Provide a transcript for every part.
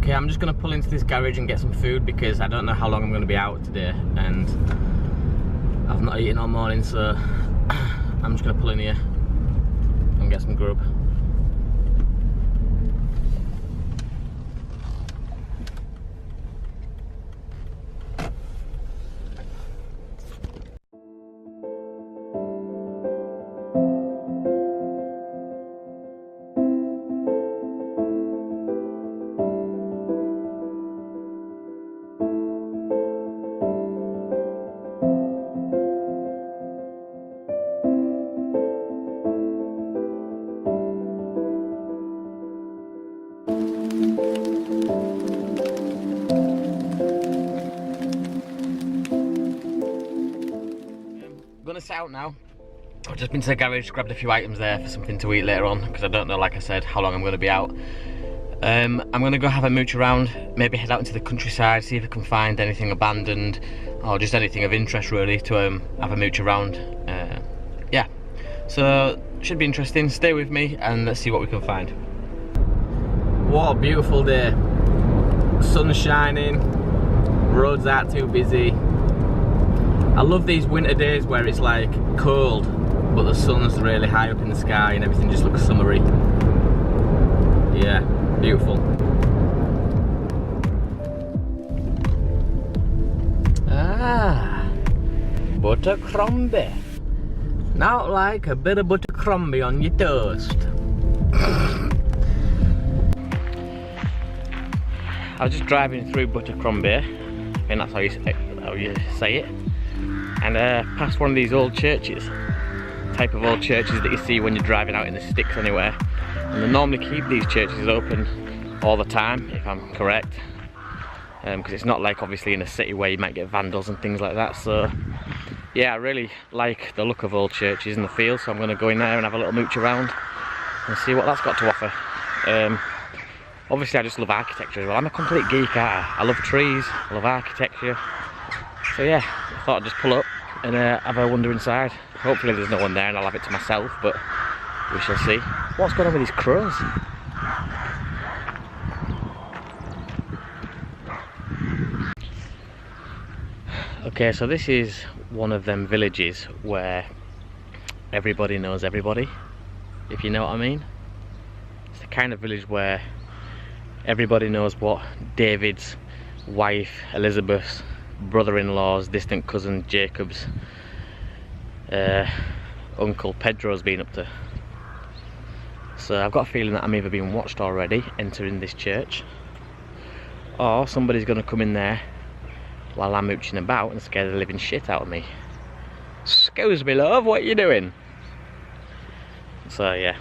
Okay, I'm just going to pull into this garage and get some food because I don't know how long I'm going to be out today and I've not eaten all morning, so I'm just going to pull in here and get some grub. Gonna set out now. I've just been to the garage, grabbed a few items there for something to eat later on because I don't know, like I said, how long I'm going to be out. I'm going to go have a mooch around, maybe head out into the countryside, see if I can find anything abandoned or just anything of interest really to have a mooch around. Yeah, so should be interesting. Stay with me and let's see what we can find. What a beautiful day. Sun's shining, roads aren't too busy. I love these winter days where it's like cold but the sun's really high up in the sky and everything just looks summery. Yeah, beautiful. Ah, buttercrumbie. Not like a bit of buttercrumbie on your toast. I was just driving through Buttercrumbie, I think that's how you say it. And past one of these old churches, type of old churches that you see when you're driving out in the sticks anywhere, and they normally keep these churches open all the time, if I'm correct, because it's not like obviously in a city where you might get vandals and things like that. So yeah, I really like the look of old churches in the field, so I'm going to go in there and have a little mooch around and see what that's got to offer. Obviously I just love architecture as well. I'm a complete geek, aren't I? I love trees, I love architecture, so yeah, I thought I'd just pull up and have a wander inside. Hopefully there's no one there and I'll have it to myself, but we shall see. What's going on with these crows? Okay, so this is one of them villages where everybody knows everybody, if you know what I mean. It's the kind of village where everybody knows what David's wife, Elizabeth's brother-in-law's distant cousin Jacob's uncle Pedro's been up to. So I've got a feeling that I'm either being watched already entering this church, or somebody's going to come in there while I'm mooching about and scare the living shit out of me. Excuse me love, what are you doing? So yeah,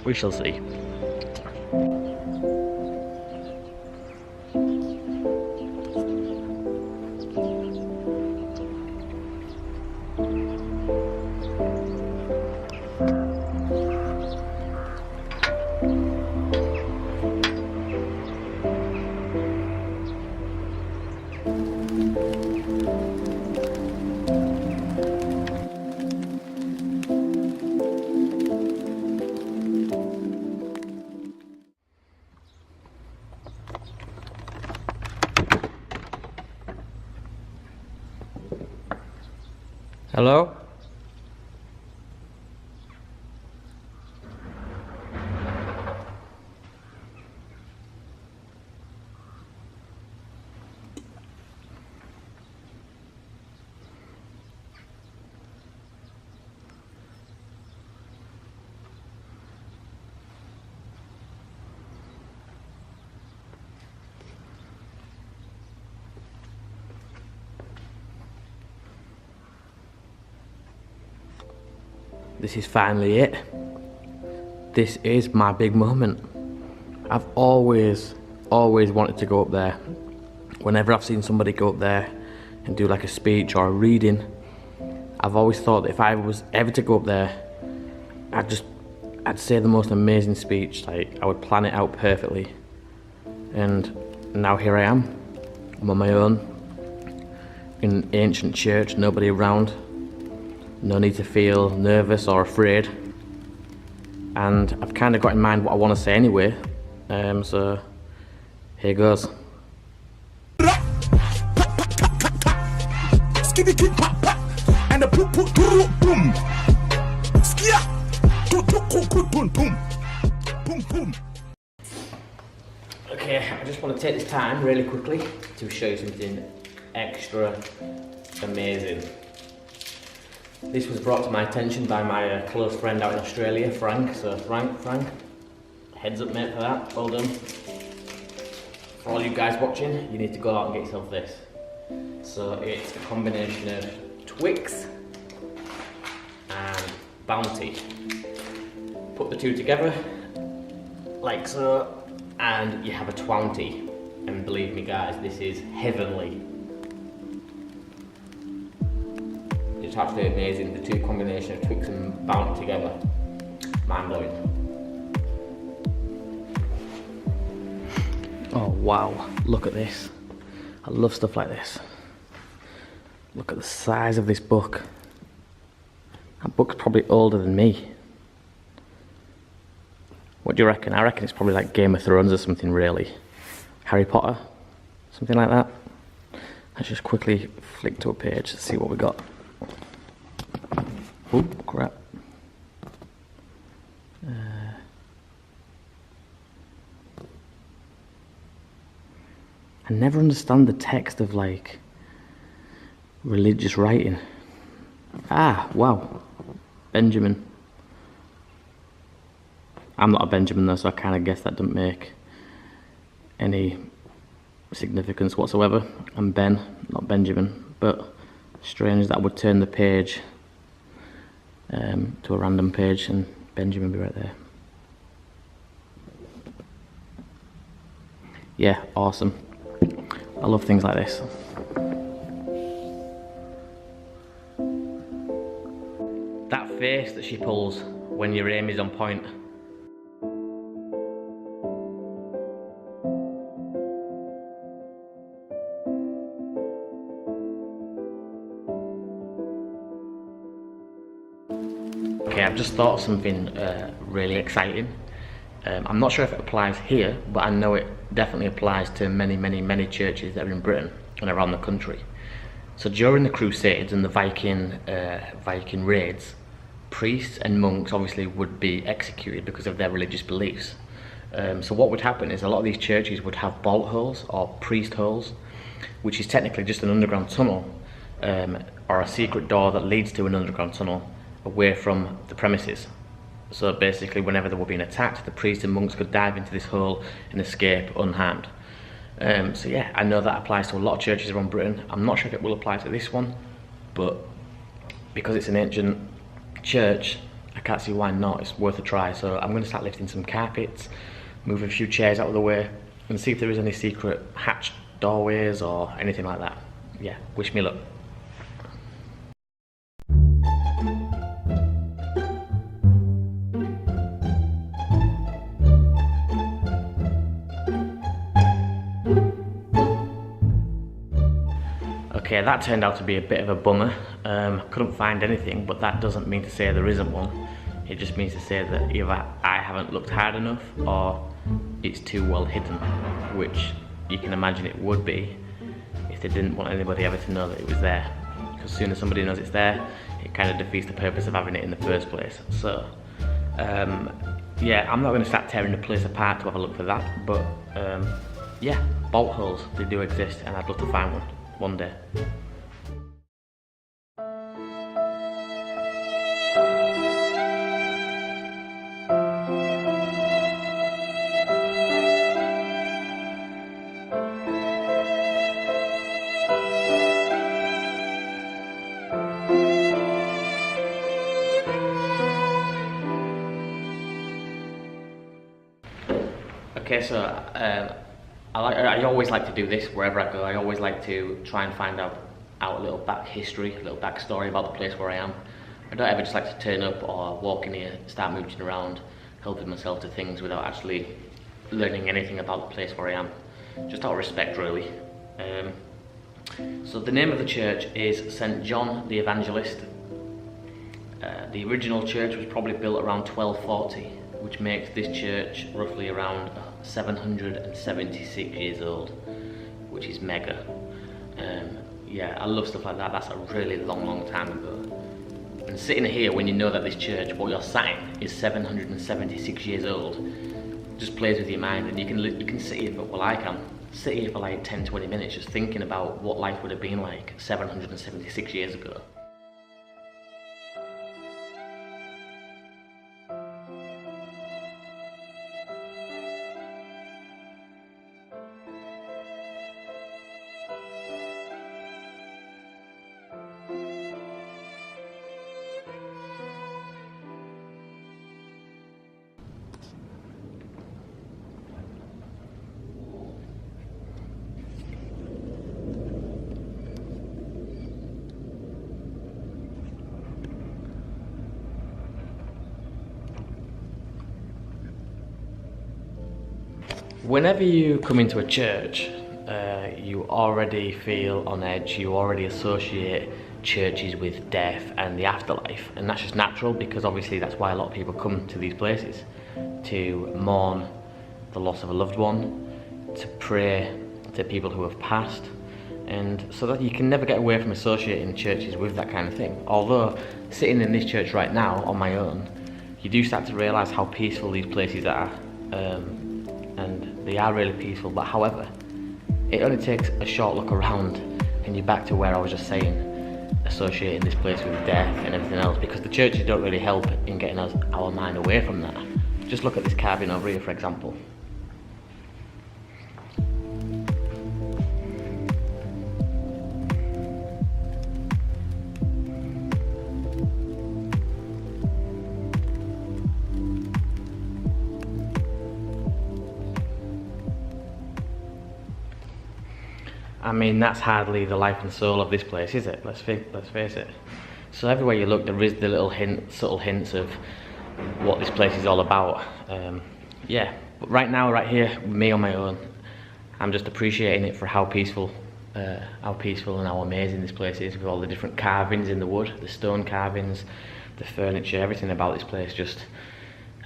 we shall see. Hello? This is finally it. This is my big moment. I've always wanted to go up there. Whenever I've seen somebody go up there and do like a speech or a reading, I've always thought that if I was ever to go up there, I'd say the most amazing speech. Like, I would plan it out perfectly. And now here I am. I'm on my own in an ancient church, nobody around. No need to feel nervous or afraid, and I've kind of got in mind what I want to say anyway, so Here goes. And the boom. Okay, I just want to take this time really quickly to show you something extra amazing. This was brought to my attention by my close friend out in Australia, Frank. So Frank, heads up mate for that, well done. For all you guys watching, you need to go out and get yourself this. So it's a combination of Twix and Bounty. Put the two together, like so, and you have a Twounty. And believe me guys, this is heavenly. It's absolutely amazing, the two combination of Twix and Bounty together. Mind blowing. Oh wow, look at this. I love stuff like this. Look at the size of this book. That book's probably older than me. What do you reckon? I reckon it's probably like Game of Thrones or something really. Harry Potter, something like that. Let's just quickly flick to a page to see what we got. Oh crap. I never understand the text of like religious writing. Ah, wow. Benjamin. I'm not a Benjamin though, so I kind of guess that doesn't make any significance whatsoever. I'm Ben, not Benjamin, but strange that I would turn the page to a random page and Benjamin be right there. Yeah, awesome. I love things like this. That face that she pulls when your aim is on point. Okay, I've just thought of something really exciting. I'm not sure if it applies here, but I know it definitely applies to many churches that are in Britain and around the country. So during the Crusades and the Viking raids, priests and monks obviously would be executed because of their religious beliefs. So what would happen is a lot of these churches would have bolt holes or priest holes, which is technically just an underground tunnel or a secret door that leads to an underground tunnel away from the premises. So basically whenever they were being attacked, the priests and monks could dive into this hole and escape unharmed. So yeah, I know that applies to a lot of churches around Britain. I'm not sure if it will apply to this one, but because it's an ancient church, I can't see why not. It's worth a try. So I'm going to start lifting some carpets, move a few chairs out of the way, and see if there is any secret hatched doorways or anything like that. Yeah, wish me luck. Okay, that turned out to be a bit of a bummer. Couldn't find anything, but that doesn't mean to say there isn't one. It just means to say that either I haven't looked hard enough or it's too well hidden, which you can imagine it would be if they didn't want anybody ever to know that it was there. Because as soon as somebody knows it's there, it kind of defeats the purpose of having it in the first place. So, yeah, I'm not going to start tearing the place apart to have a look for that, but yeah, bolt holes, they do exist, and I'd love to find one day. Okay, so I always like to do this wherever I go. I always like to try and find out a little back history, a little backstory about the place where I am. I don't ever just like to turn up or walk in here, start mooching around, helping myself to things without actually learning anything about the place where I am. Just out of respect, really. So the name of the church is St. John the Evangelist. The original church was probably built around 1240 which makes this church roughly around 776 years old, which is mega. Yeah, I love stuff like that. That's a really long time ago. And sitting here when you know that this church, what you're sat in, is 776 years old, just plays with your mind, and you can sit here, but well, I can sit here for like 10-20 minutes just thinking about what life would have been like 776 years ago. Whenever you come into a church, you already feel on edge, you already associate churches with death and the afterlife, and that's just natural because obviously that's why a lot of people come to these places, to mourn the loss of a loved one, to pray to people who have passed, and so that you can never get away from associating churches with that kind of thing. Although sitting in this church right now on my own, you do start to realise how peaceful these places are. And they are really peaceful, but however, it only takes a short look around and you're back to where I was just saying, associating this place with death and everything else, because the churches don't really help in getting our mind away from that. Just look at this carving over here, for example. I mean, that's hardly the life and soul of this place, is it? Let's face it. So everywhere you look, there is the little subtle hints of what this place is all about. Yeah, but right now, right here, me on my own, I'm just appreciating it for how peaceful and how amazing this place is, with all the different carvings in the wood, the stone carvings, the furniture, everything about this place just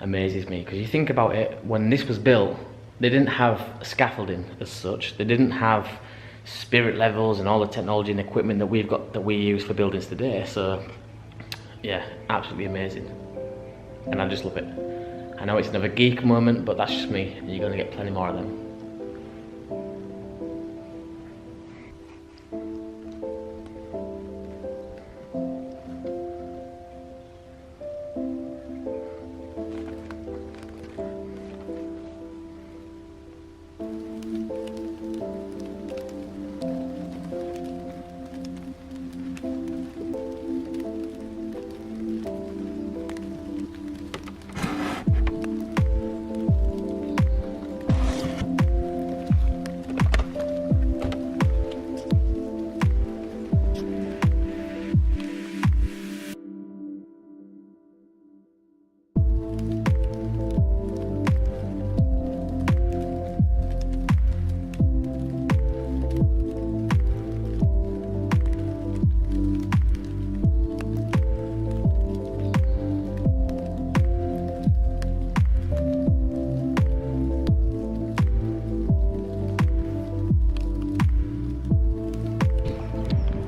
amazes me. Because you think about it, when this was built, they didn't have scaffolding as such. They didn't have spirit levels and all the technology and equipment that we use for buildings today. So yeah, absolutely amazing, and I just love it. I know it's another geek moment, but that's just me, and you're going to get plenty more of them.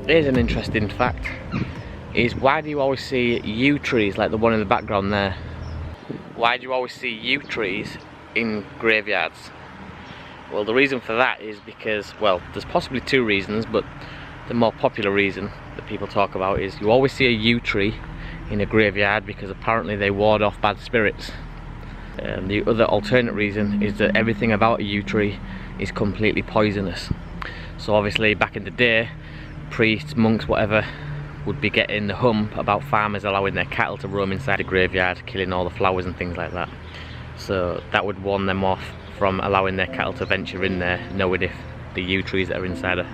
Here's an interesting fact, is why do you always see yew trees like the one in the background there? Why do you always see yew trees in graveyards? Well, the reason for that is because, well, there's possibly two reasons, but the more popular reason that people talk about is you always see a yew tree in a graveyard because apparently they ward off bad spirits. The other alternate reason is that everything about a yew tree is completely poisonous. So obviously back in the day, priests, monks, whatever, would be getting the hump about farmers allowing their cattle to roam inside the graveyard, killing all the flowers and things like that. So that would warn them off from allowing their cattle to venture in there, knowing if the yew trees that are inside are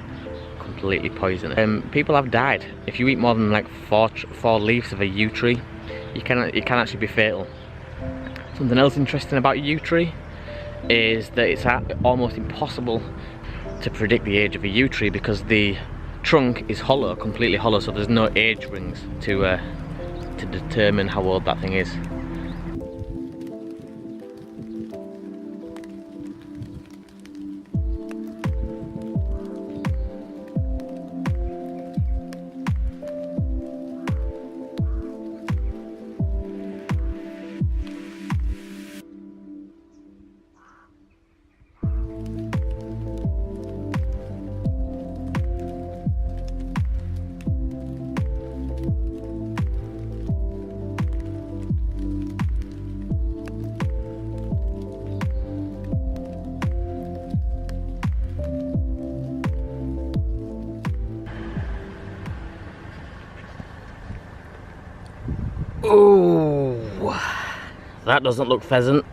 completely poisonous. People have died. If you eat more than like four leaves of a yew tree, it can actually be fatal. Something else interesting about a yew tree is that it's almost impossible to predict the age of a yew tree because the trunk is hollow, completely hollow, so there's no age rings to determine how old that thing is. That doesn't look pheasant.